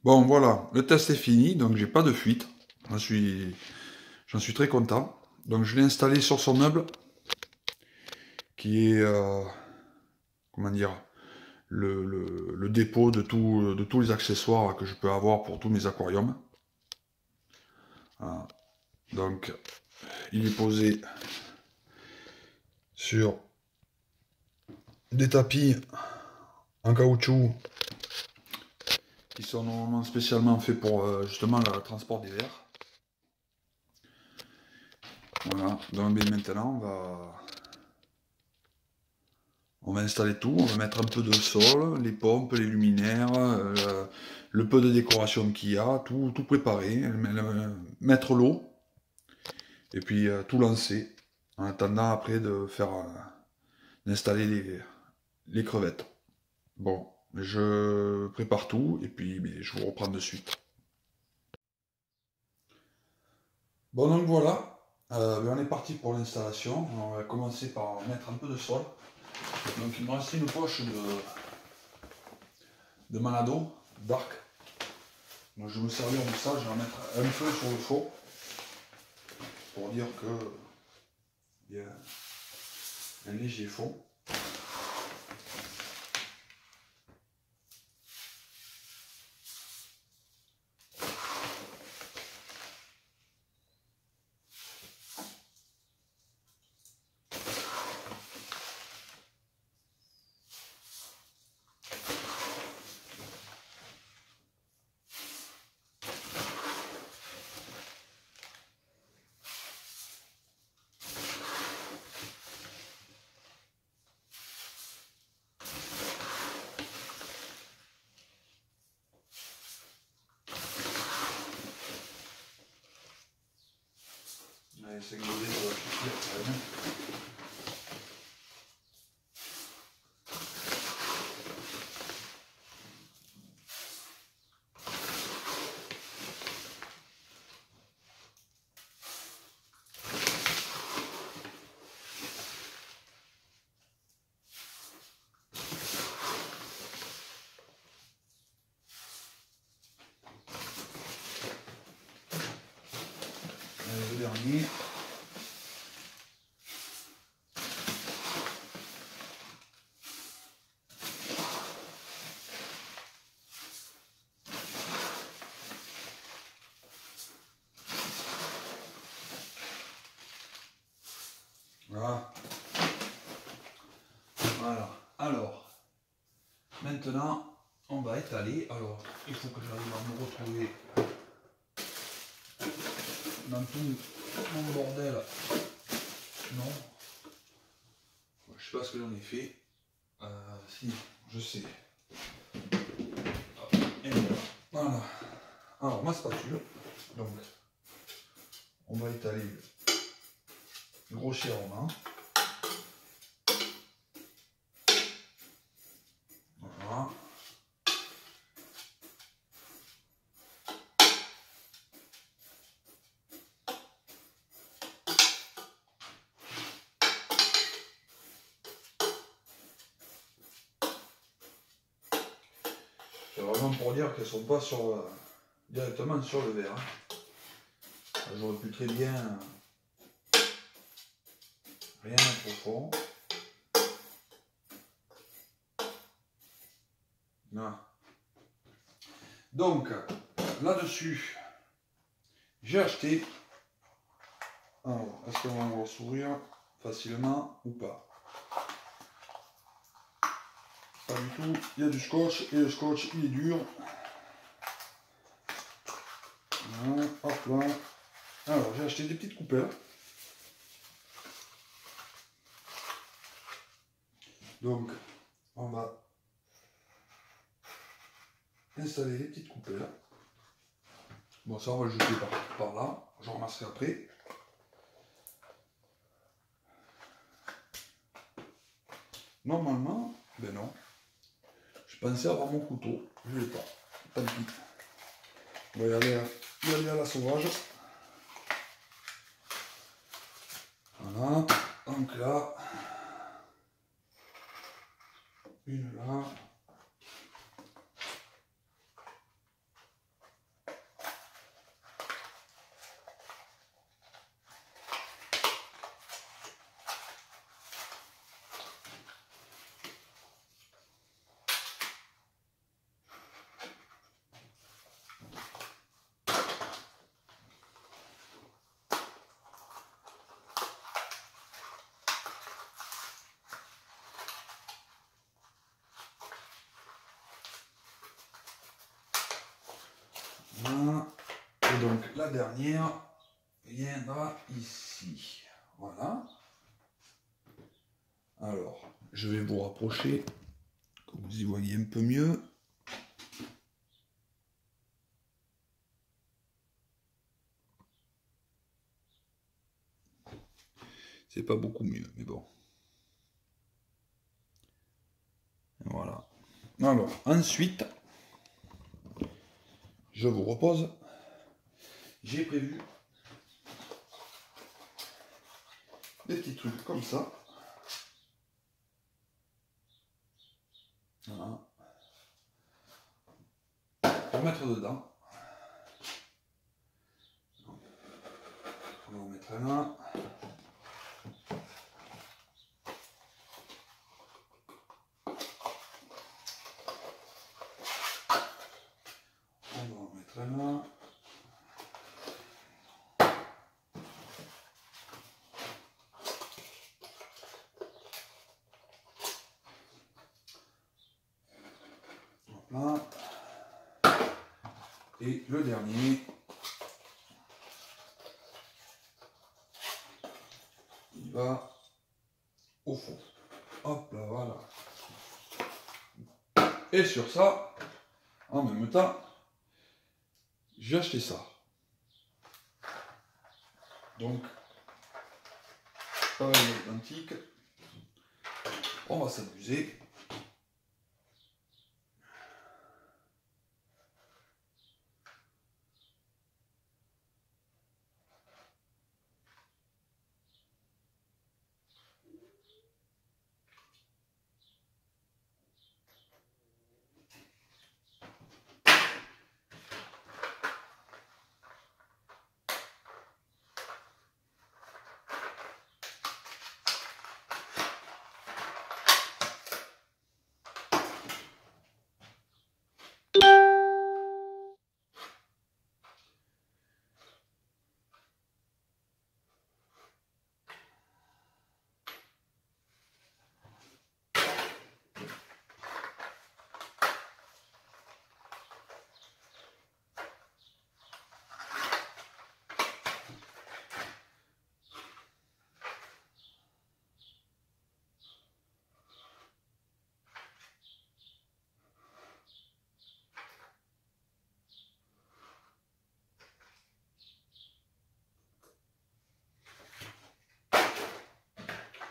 Bon, voilà, le test est fini, donc j'ai pas de fuite. J'en suis très content. Donc je l'ai installé sur son meuble, qui est, comment dire, le dépôt de tous les accessoires que je peux avoir pour tous mes aquariums. Voilà. Donc, il est posé sur des tapis en caoutchouc qui sont normalement spécialement faits pour justement le transport des verres. Voilà, donc maintenant on va installer tout, on va mettre un peu de sol, les pompes, les luminaires, le peu de décoration qu'il y a, tout préparer, mettre l'eau, et puis tout lancer, en attendant après de faire d'installer les crevettes. Bon, je prépare tout, et puis je vous reprends de suite. Bon donc voilà, on est parti pour l'installation. On va commencer par mettre un peu de sol. Donc il me reste une poche de Manado, Dark. Donc je vais me servir de ça, je vais en mettre un peu sur le fond pour dire que il y a un léger fond. Allez, c'est glosé, ça va suffire, très bien. Allez, le dernier. Voilà. Voilà. Alors, maintenant, on va étaler. Alors, il faut que j'arrive à me retrouver dans tout mon bordel. Non. Je sais pas ce que j'en ai fait. Si, je sais. Et voilà. Alors, ma spatule. Donc, on va étaler le gros romain. Voilà. C'est vraiment pour dire qu'elles ne sont pas sur, directement sur le verre. J'aurais pu très bien rien mettre au fond. Voilà. Donc, là-dessus, j'ai acheté. Alors, est-ce qu'on va s'ouvrir facilement ou pas? Pas du tout. Il y a du scotch et le scotch il est dur. Voilà, hop là. Alors, j'ai acheté des petites coupelles. Donc, on va installer les petites coupelles. Bon, ça, on va le jeter par là. J'en ramasserai après. Normalement, ben non. Je pensais avoir mon couteau. Je ne l'ai pas. Tant pis. On va y aller à la sauvage. Voilà. Donc là, une là. la dernière viendra ici. Voilà. Alors, je vais vous rapprocher, que vous y voyez un peu mieux. C'est pas beaucoup mieux, mais bon. Voilà. Alors, ensuite, je vous repose. J'ai prévu des petits trucs comme ça. Voilà. Pour mettre dedans. On va en mettre un là. On va en mettre un là. Là. Et le dernier, il va au fond. Hop là, voilà. Et sur ça, en même temps, j'ai acheté ça. Donc, pareil identique. On va s'amuser.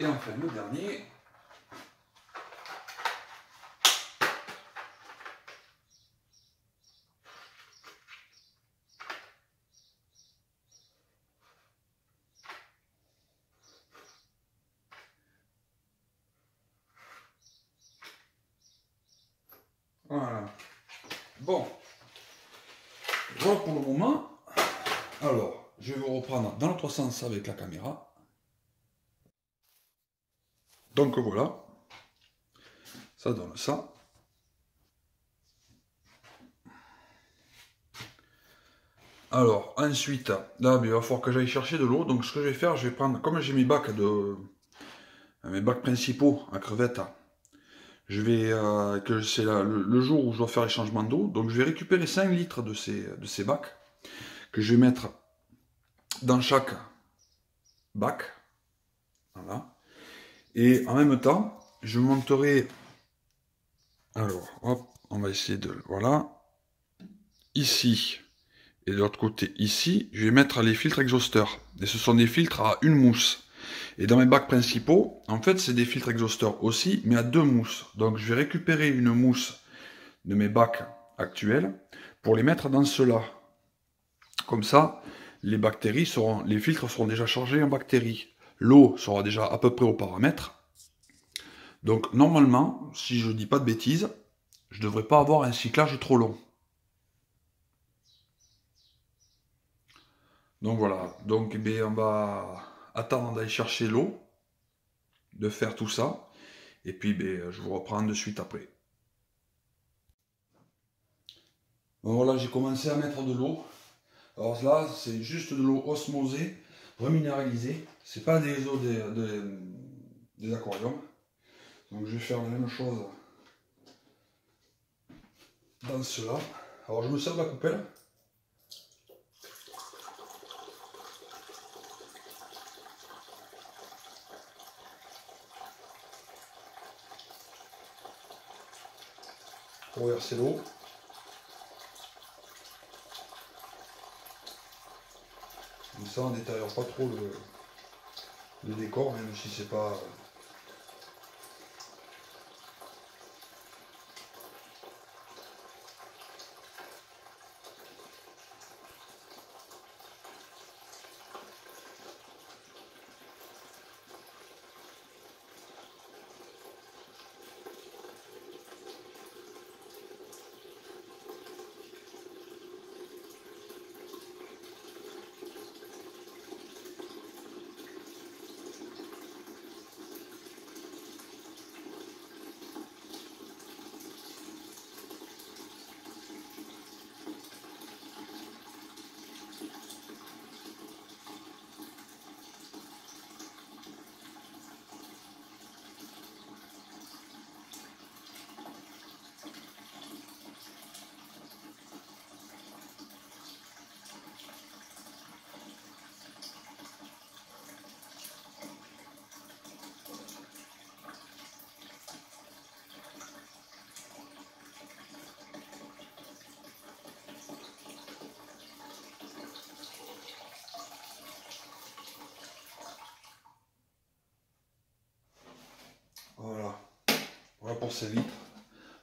Et enfin le dernier. Voilà. Bon. Voilà pour le moment. Alors, je vais vous reprendre dans l'autre sens avec la caméra. Donc voilà. Ça donne ça. Alors, ensuite, là, il va falloir que j'aille chercher de l'eau. Donc, ce que je vais faire, je vais prendre, comme j'ai mes bacs principaux à crevettes, je vais, que c'est le jour où je dois faire les changements d'eau. Donc, je vais récupérer 5 litres de ces bacs que je vais mettre dans chaque bac. Voilà. Et en même temps, je monterai. Alors, hop, on va essayer de. Voilà. Ici. Et de l'autre côté, ici, je vais mettre les filtres exhausteurs. Et ce sont des filtres à une mousse. Et dans mes bacs principaux, en fait, c'est des filtres exhausteurs aussi, mais à 2 mousses. Donc, je vais récupérer une mousse de mes bacs actuels pour les mettre dans ceux-là. Comme ça, les filtres seront déjà chargés en bactéries. L'eau sera déjà à peu près au paramètre. Donc, normalement, si je ne dis pas de bêtises, je ne devrais pas avoir un cyclage trop long. Donc voilà, donc eh on va attendre d'aller chercher l'eau, de faire tout ça, et puis je vous reprends de suite après. Bon voilà, j'ai commencé à mettre de l'eau. Alors là, c'est juste de l'eau osmosée, reminéralisée. C'est pas des eaux des aquariums. Donc je vais faire la même chose dans cela. Alors je me sers de la coupelle. pour verser l'eau. Comme ça, on ne détériore pas trop le décor, même si c'est pas... Voilà. Voilà pour ces litres.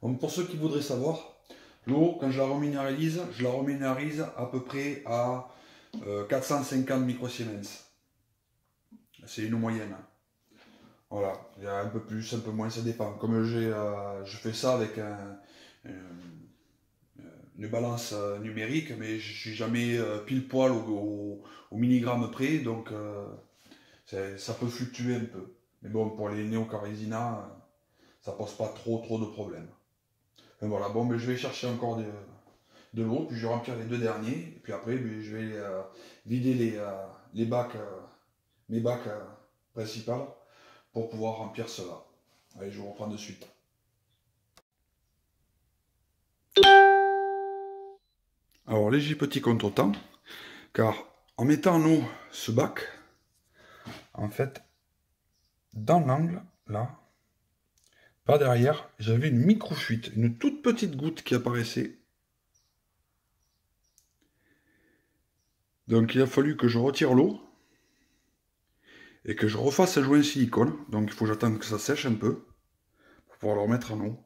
Donc pour ceux qui voudraient savoir, l'eau, quand je la reminéralise à peu près à 450 microsiemens. C'est une moyenne. Voilà, il y a un peu plus, un peu moins, ça dépend. Comme je fais ça avec une balance numérique, mais je suis jamais pile poil au milligramme près, donc ça peut fluctuer un peu. Mais bon, pour les néocarésinas, ça pose pas trop de problèmes. Et voilà, bon, mais je vais chercher encore de l'eau, puis je vais remplir les deux derniers, et puis après, je vais vider les bacs, mes bacs principaux, pour pouvoir remplir cela. Allez, je vous reprends de suite. Alors, léger petit contretemps, car en mettant en eau ce bac, en fait, dans l'angle, là, par derrière, j'avais une micro-fuite, une toute petite goutte qui apparaissait. Donc il a fallu que je retire l'eau et que je refasse un joint silicone. Donc il faut que j'attende que ça sèche un peu pour pouvoir le remettre en eau.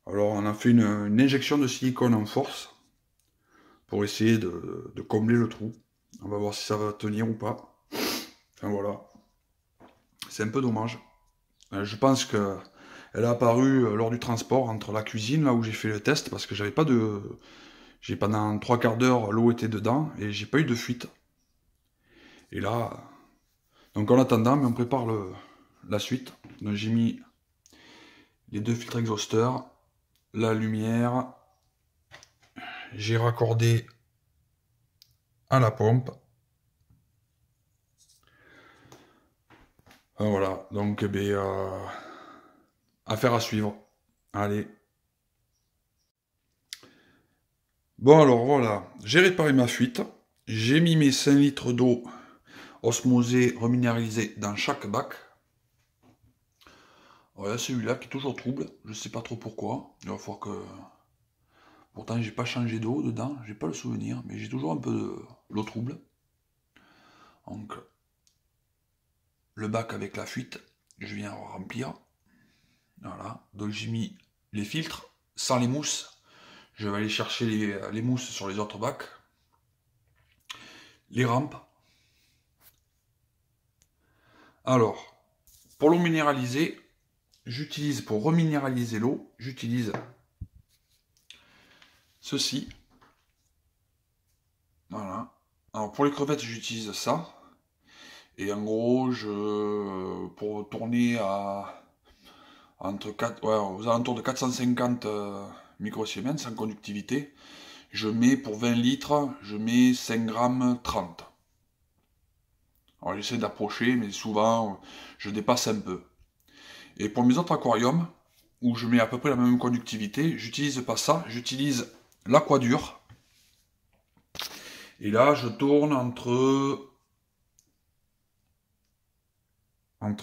Alors on a fait une injection de silicone en force pour essayer de combler le trou. On va voir si ça va tenir ou pas. Enfin voilà. C'est un peu dommage. Je pense que elle a apparu lors du transport entre la cuisine, là où j'ai fait le test, parce que j'avais pas de... pendant 3/4 d'heure, l'eau était dedans, et j'ai pas eu de fuite. Et là... Donc en attendant, mais on prépare la suite. Donc j'ai mis les deux filtres exhausteurs, la lumière, j'ai raccordé à la pompe. Voilà, donc affaire à suivre. Allez. Bon alors voilà, j'ai réparé ma fuite, j'ai mis mes 5 litres d'eau osmosée, reminéralisée dans chaque bac. Voilà, celui-là qui est toujours trouble, je sais pas trop pourquoi. Il va falloir que... Pourtant j'ai pas changé d'eau dedans, j'ai pas le souvenir, mais j'ai toujours un peu de l'eau trouble. Donc le bac avec la fuite, je viens remplir. Voilà, donc j'ai mis les filtres sans les mousses. Je vais aller chercher les mousses sur les autres bacs. Les rampes. Alors, pour l'eau minéralisée, j'utilise, pour reminéraliser l'eau, j'utilise ceci. Voilà. Alors pour les crevettes, j'utilise ça. Et en gros, pour tourner entre 4, ouais, aux alentours de 450 microsiemens sans conductivité, je mets pour 20 litres, je mets 5 grammes 30. Alors j'essaie d'approcher, mais souvent je dépasse un peu. Et pour mes autres aquariums, où je mets à peu près la même conductivité, j'utilise pas ça, j'utilise l'aquadur. Et là, je tourne entre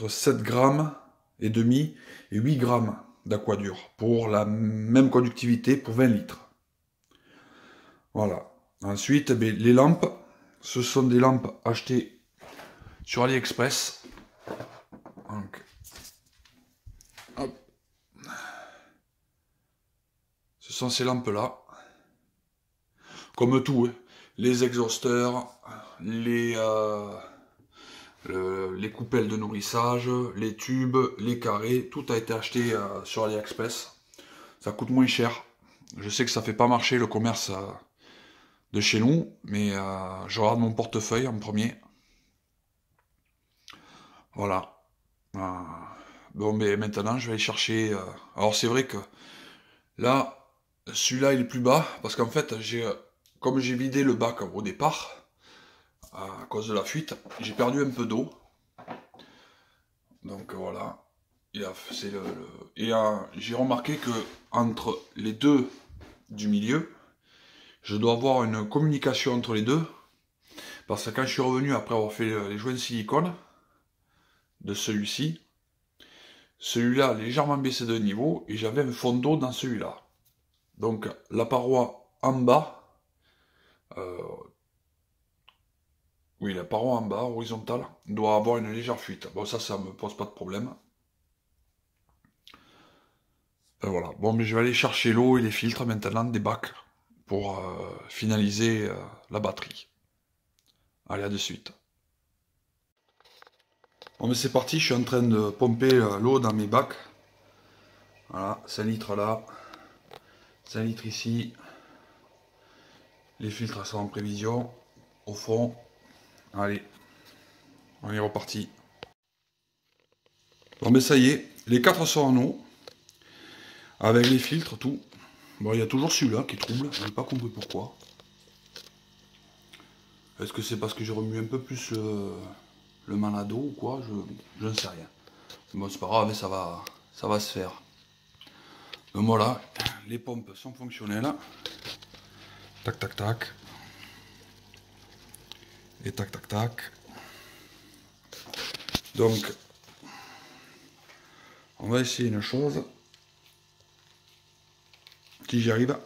7 grammes et demi et 8 grammes. d'Aquadur pour la même conductivité pour 20 litres. Voilà. Ensuite, les lampes, ce sont des lampes achetées sur AliExpress. Donc, hop. Ce sont ces lampes-là. Comme tout, hein. Les exhausteurs, les coupelles de nourrissage, les tubes, les carrés, tout a été acheté sur AliExpress. Ça coûte moins cher. Je sais que ça fait pas marcher le commerce de chez nous, mais je regarde mon portefeuille en premier. Voilà. Bon, mais maintenant, je vais aller chercher... alors, c'est vrai que là, celui-là, il est plus bas, parce qu'en fait, comme j'ai vidé le bac au départ, à cause de la fuite, j'ai perdu un peu d'eau. Donc, voilà. J'ai remarqué que entre les deux du milieu, je dois avoir une communication entre les deux, parce que quand je suis revenu après avoir fait les joints de silicone de celui-ci, celui-là a légèrement baissé de niveau et j'avais un fond d'eau dans celui-là. Donc la paroi en bas, oui, la paroi en bas, horizontale, doit avoir une légère fuite. Bon, ça me pose pas de problème. Voilà. Bon, mais je vais aller chercher l'eau et les filtres maintenant des bacs pour finaliser la batterie. Allez, à de suite. Bon, mais c'est parti, je suis en train de pomper l'eau dans mes bacs. Voilà, 5 litres là, 5 litres ici. Les filtres sont en prévision, au fond. Allez, on est reparti. Bon, mais ça y est, les 4 sont en eau. Avec les filtres, tout. Bon, il y a toujours celui-là qui trouble, je n'ai pas compris pourquoi. Est-ce que c'est parce que j'ai remué un peu plus le manado ou quoi? Je ne sais rien. Bon, c'est pas grave, mais ça va se faire. Donc voilà, les pompes sont fonctionnelles. Tac, tac, tac. Et tac, tac, tac. Donc, on va essayer une chose. Si j'y arrive.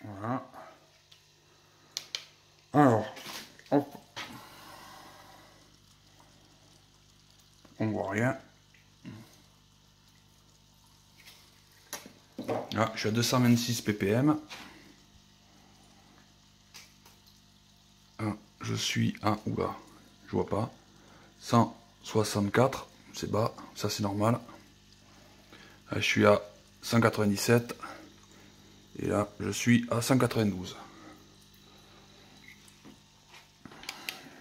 Voilà. Alors, hop. On voit rien. Là, je suis à 226 ppm. Je suis à, oula, je vois pas, 164, c'est bas, ça c'est normal. Là, je suis à 197. Et là, je suis à 192.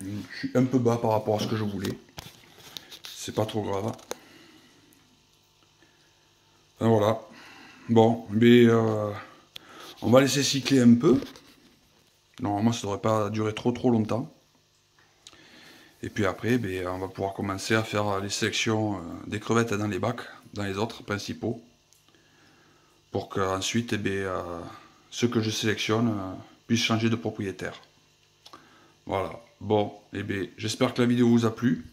Je suis un peu bas par rapport à ce que je voulais. C'est pas trop grave. Et voilà. Bon, mais on va laisser cycler un peu. Normalement, ça ne devrait pas durer trop longtemps. Et puis après, on va pouvoir commencer à faire les sélections des crevettes dans les bacs, dans les autres principaux. Pour qu'ensuite, ceux que je sélectionne puissent changer de propriétaire. Voilà. Bon, j'espère que la vidéo vous a plu.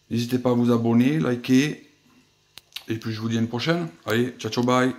N'hésitez pas à vous abonner, liker. Et puis je vous dis à une prochaine. Allez, ciao, ciao, bye.